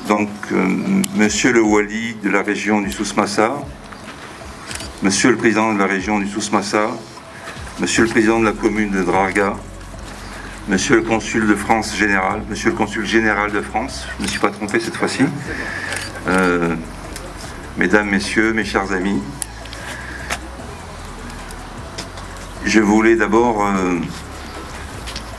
Donc, Monsieur le Wali de la région du Souss-Massa, Monsieur le Président de la région du Souss-Massa, Monsieur le Président de la commune de Draga, Monsieur le Consul de France général, Monsieur le Consul général de France, je ne me suis pas trompé cette fois-ci, Mesdames, Messieurs, mes chers amis, je voulais d'abord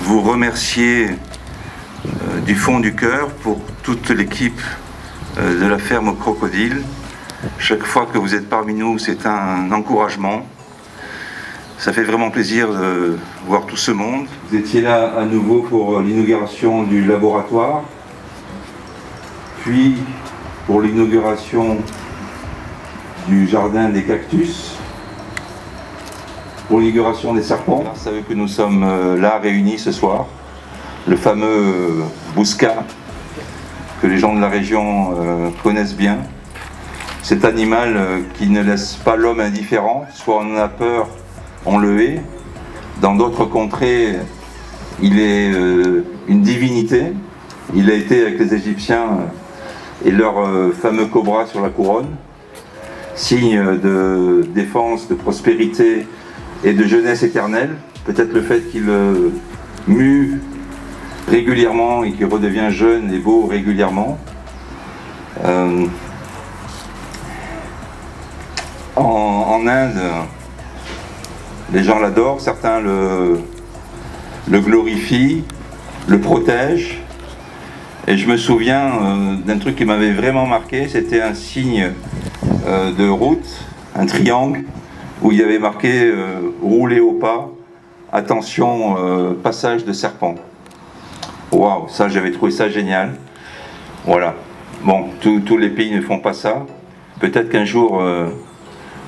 vous remercier du fond du cœur pour toute l'équipe de la ferme au crocodile. Chaque fois que vous êtes parmi nous, c'est un encouragement. Ça fait vraiment plaisir de voir tout ce monde. Vous étiez là à nouveau pour l'inauguration du laboratoire, puis pour l'inauguration du jardin des cactus, pour l'inauguration des serpents. Grâce à eux que nous sommes là réunis ce soir. Le fameux Bouska, que les gens de la région connaissent bien. Cet animal qui ne laisse pas l'homme indifférent, soit on en a peur, on le hait. Dans d'autres contrées, il est une divinité. Il a été avec les Égyptiens et leur fameux cobra sur la couronne, signe de défense, de prospérité et de jeunesse éternelle. Peut-être le fait qu'il mue régulièrement et qui redevient jeune et beau régulièrement. En Inde, les gens l'adorent, certains le glorifient, le protègent. Et je me souviens d'un truc qui m'avait vraiment marqué, c'était un signe de route, un triangle, où il y avait marqué rouler au pas, attention, passage de serpent. Waouh, ça j'avais trouvé ça génial. Voilà. Bon, tous les pays ne font pas ça. Peut-être qu'un jour,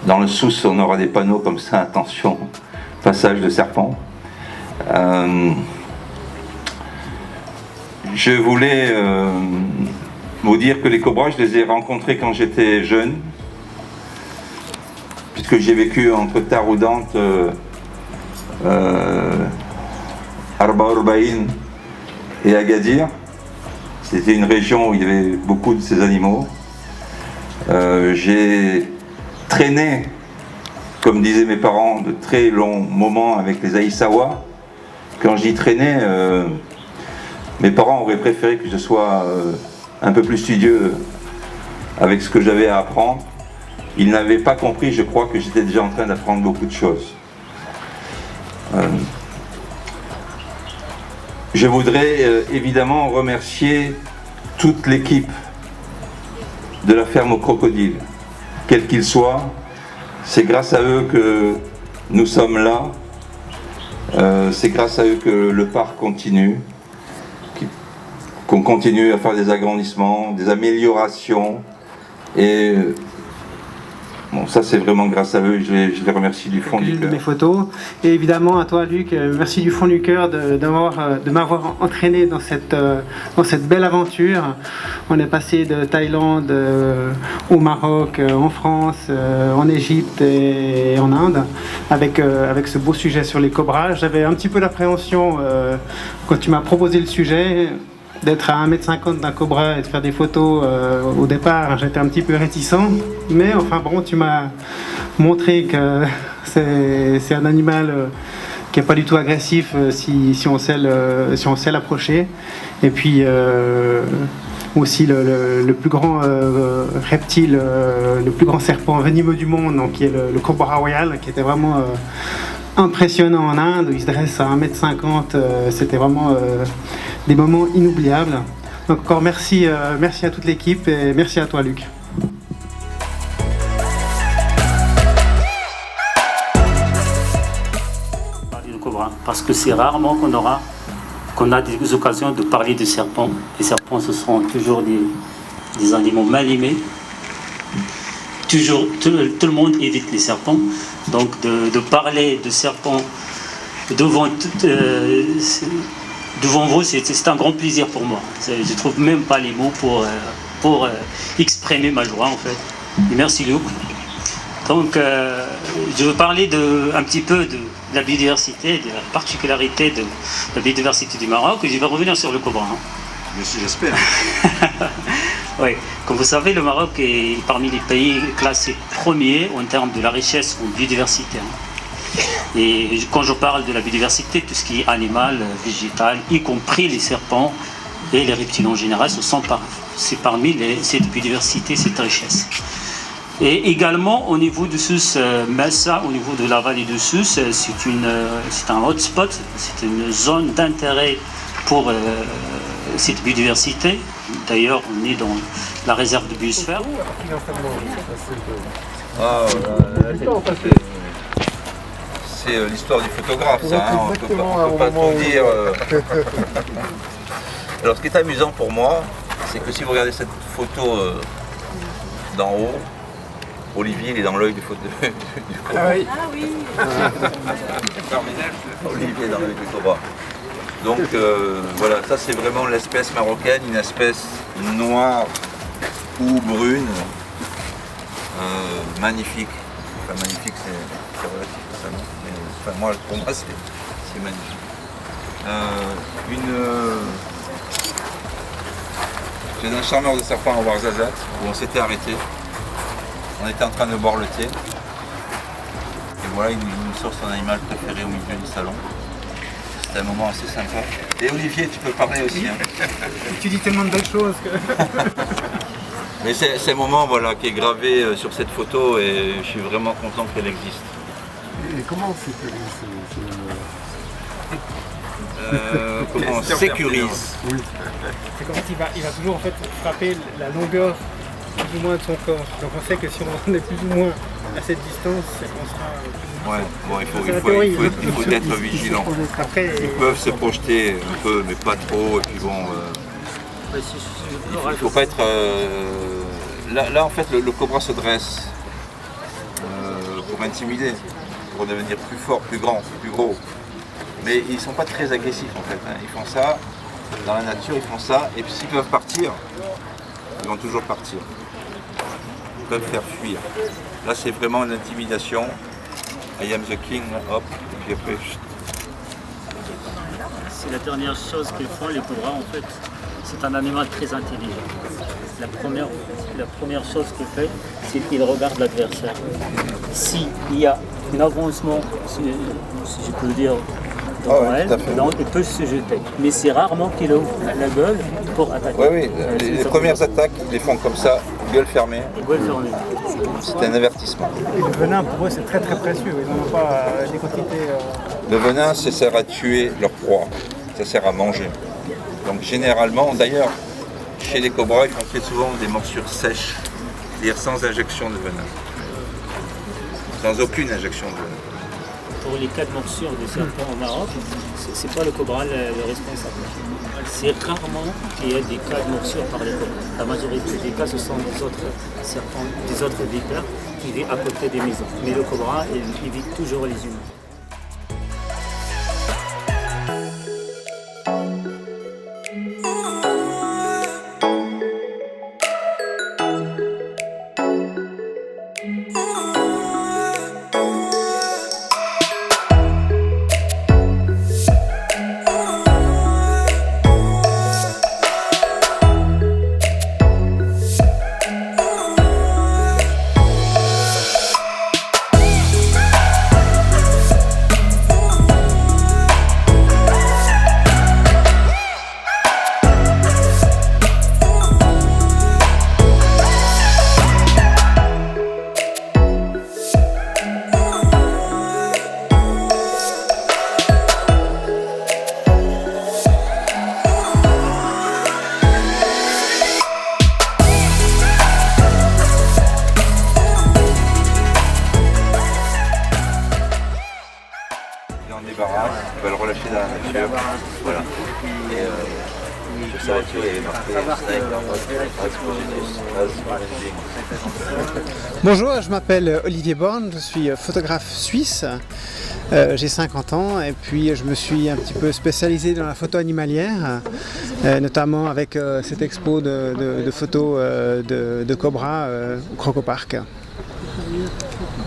dans le Souss, on aura des panneaux comme ça, attention, passage de serpent. Je voulais vous dire que les cobras, je les ai rencontrés quand j'étais jeune, puisque j'ai vécu entre Taroudant, Arba Urbaïn et Agadir. C'était une région où il y avait beaucoup de ces animaux. J'ai traîné, comme disaient mes parents, de très longs moments avec les Aïssawa. Quand j'y traînais, mes parents auraient préféré que je sois un peu plus studieux avec ce que j'avais à apprendre. Ils n'avaient pas compris, je crois, que j'étais déjà en train d'apprendre beaucoup de choses. Je voudrais évidemment remercier toute l'équipe de la ferme au crocodile, quel qu'il soit. C'est grâce à eux que nous sommes là. C'est grâce à eux que le parc continue, qu'on continue à faire des agrandissements, des améliorations. Et bon, ça c'est vraiment grâce à eux, je les remercie du fond du cœur. Mes photos. Et évidemment à toi Luc, merci du fond du cœur de m'avoir entraîné dans cette belle aventure. On est passé de Thaïlande au Maroc, en France, en Égypte et en Inde, avec ce beau sujet sur les cobras. J'avais un petit peu d'appréhension quand tu m'as proposé le sujet, d'être à 1,50 m d'un cobra et de faire des photos. Au départ, j'étais un petit peu réticent, mais enfin bon, tu m'as montré que c'est un animal qui n'est pas du tout agressif si on sait l'approcher. Et puis aussi le plus grand reptile, le plus grand serpent venimeux du monde, donc, qui est le cobra royal, qui était vraiment impressionnant en Inde, où il se dresse à 1,50 m. C'était vraiment des moments inoubliables. Donc encore merci à toute l'équipe et merci à toi Luc. parce que c'est rarement qu'on a des occasions de parler de serpents. Les serpents, ce sont toujours des animaux mal aimés. Toujours, tout le monde évite les serpents. Donc de parler de serpents devant vous, c'est un grand plaisir pour moi. Je ne trouve même pas les mots pour exprimer ma joie, en fait. Et merci, Luc. Donc, je veux parler un petit peu de la biodiversité, de la particularité de la biodiversité du Maroc, et je vais revenir sur le cobra. J'espère. Oui, comme vous savez, le Maroc est parmi les pays classés premiers en termes de la richesse en biodiversité. Et quand je parle de la biodiversité, tout ce qui est animal, végétal, y compris les serpents et les reptiles en général, c'est parmi cette biodiversité, cette richesse. Et également au niveau de Sousse Massa, au niveau de la vallée de Sousse, c'est un hotspot, c'est une zone d'intérêt pour cette biodiversité. D'ailleurs, on est dans la réserve de biosphère. C'est l'histoire du photographe, ça, hein. On ne peut pas trop dire. Alors, ce qui est amusant pour moi, c'est que si vous regardez cette photo d'en haut, Olivier, il est dans l'œil du cobra. Ah oui. Olivier est dans l'œil du cobra. Donc voilà, ça c'est vraiment l'espèce marocaine, une espèce noire ou brune, magnifique. Enfin magnifique, c'est relatif ça, non? Mais, enfin, pour moi c'est magnifique. J'ai un charmeur de serpent à Ouarzazate où on s'était arrêté. On était en train de boire le thé. Et voilà, il nous sort son animal préféré au milieu du salon. C'était un moment assez sympa. Et Olivier, tu peux parler aussi. Hein. Tu dis tellement de belles choses que... Mais c'est un moment voilà, qui est gravé sur cette photo et je suis vraiment content qu'elle existe. Et comment comment on sécurise. Oui. C'est qu'en fait, il va toujours en fait, frapper la longueur plus ou moins de son corps. Donc on sait que si on est plus ou moins à cette distance, on sera... Ouais, bon, il faut être vigilant. Après, Ils peuvent se projeter un peu, mais pas trop. Et puis bon, il faut pas être... Là, en fait, le cobra se dresse pour intimider, pour devenir plus fort, plus grand, plus gros. Mais ils ne sont pas très agressifs en fait. Hein. Ils font ça, dans la nature, ils font ça. Et puis s'ils peuvent partir, ils vont toujours partir. Ils peuvent faire fuir. Là, c'est vraiment une intimidation. I am the king, hop, et puis après, chut. C'est la dernière chose qu'ils font, les cobras, en fait. C'est un animal très intelligent. La première chose qu'il fait, c'est qu'il regarde l'adversaire. S'il y a un avancement, si je peux le dire, devant elle, donc il peut se jeter. Mais c'est rarement qu'il ouvre la gueule pour attaquer. Oui, les premières attaques, ils les font comme ça, gueule fermée. C'est un avertissement. Et le venin, pour eux, c'est très très précieux. Ils n'en ont pas des quantités... Le venin, ça sert à tuer leur proie. Ça sert à manger. Donc généralement, d'ailleurs, chez les cobras, ils font très souvent des morsures sèches, c'est-à-dire sans injection de venin. Sans aucune injection de venin. Pour les cas de morsures de serpents au Maroc, c'est pas le cobra le responsable. C'est rarement qu'il y a des cas de morsure par les cobras. La majorité des cas, ce sont des autres serpents, des autres vipères qui vivent à côté des maisons. Mais le cobra, il évite toujours les humains. aussi dans la nature. Voilà. Et sur sa voiture, il y avait marqué Sniper as managing. Bonjour, je m'appelle Olivier Borne, je suis photographe suisse. J'ai 50 ans et puis je me suis un petit peu spécialisé dans la photo animalière, notamment avec cette expo de photos de cobras au Crocopark.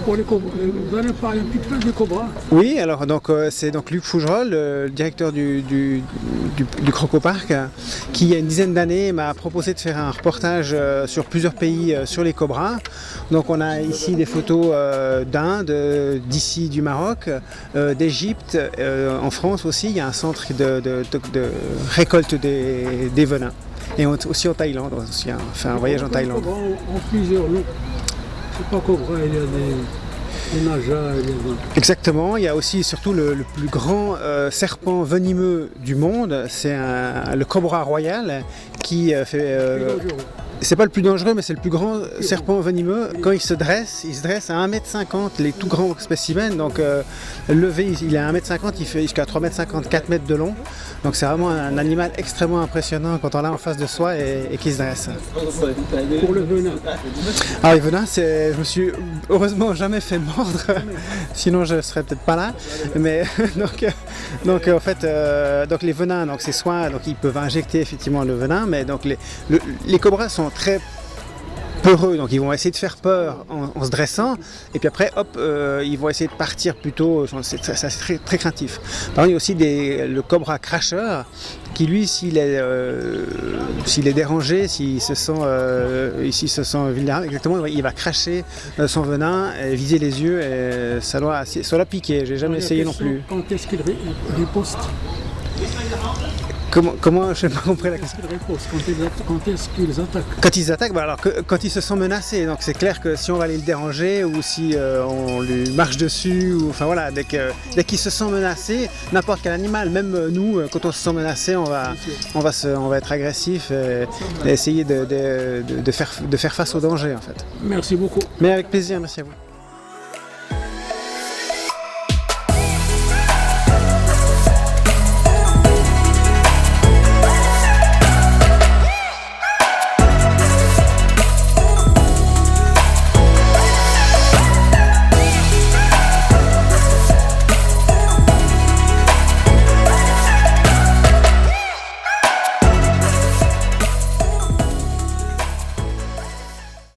Pour les cobras, vous allez parler un petit peu des cobras. Oui, alors donc c'est donc Luc Fougerolles, le directeur du Crocopark, qui il y a une dizaine d'années m'a proposé de faire un reportage sur plusieurs pays sur les cobras. Donc on a ici des photos d'Inde, d'ici du Maroc, d'Égypte, en France aussi, il y a un centre de récolte des venins. Et aussi en Thaïlande, aussi, on fait un voyage en Thaïlande. Les cobras ont plusieurs noms. C'est pas cobra, il y a des najas, il y a des... Exactement, il y a aussi surtout le plus grand serpent venimeux du monde, c'est le cobra royal qui fait... c'est pas le plus dangereux, mais c'est le plus grand serpent venimeux. Quand il se dresse à 1,50 m, les tout grands spécimens. Donc levé, il est à 1,50 m, il fait jusqu'à 3,50 m, 4 mètres de long. Donc c'est vraiment un animal extrêmement impressionnant quand on l'a en face de soi et qu'il se dresse. Pour le venin. Alors les venins, je me suis heureusement jamais fait mordre, sinon je serais peut-être pas là. Mais donc en fait, donc les venins, donc c'est soit donc ils peuvent injecter effectivement le venin, mais donc les cobras sont très peureux, donc ils vont essayer de faire peur en se dressant, et puis après hop, ils vont essayer de partir plutôt, c'est très, très craintif. Par contre, il y a aussi le cobra cracheur, qui lui, s'il est dérangé, s'il se sent vulnérable, exactement, il va cracher son venin, et viser les yeux, et ça doit piquer. J'ai jamais essayé non plus. Quand est-ce qu'il riposte? Comment je n'ai pas compris la question. Quand est-ce qu'ils attaquent? Quand ils attaquent, alors quand ils se sentent menacés, donc c'est clair que si on va aller le déranger ou si on lui marche dessus, ou enfin voilà, dès qu'il se sent menacé, n'importe quel animal, même nous, quand on se sent menacé, on va être agressif et essayer de faire face au danger en fait. Merci beaucoup. Mais avec plaisir, merci à vous.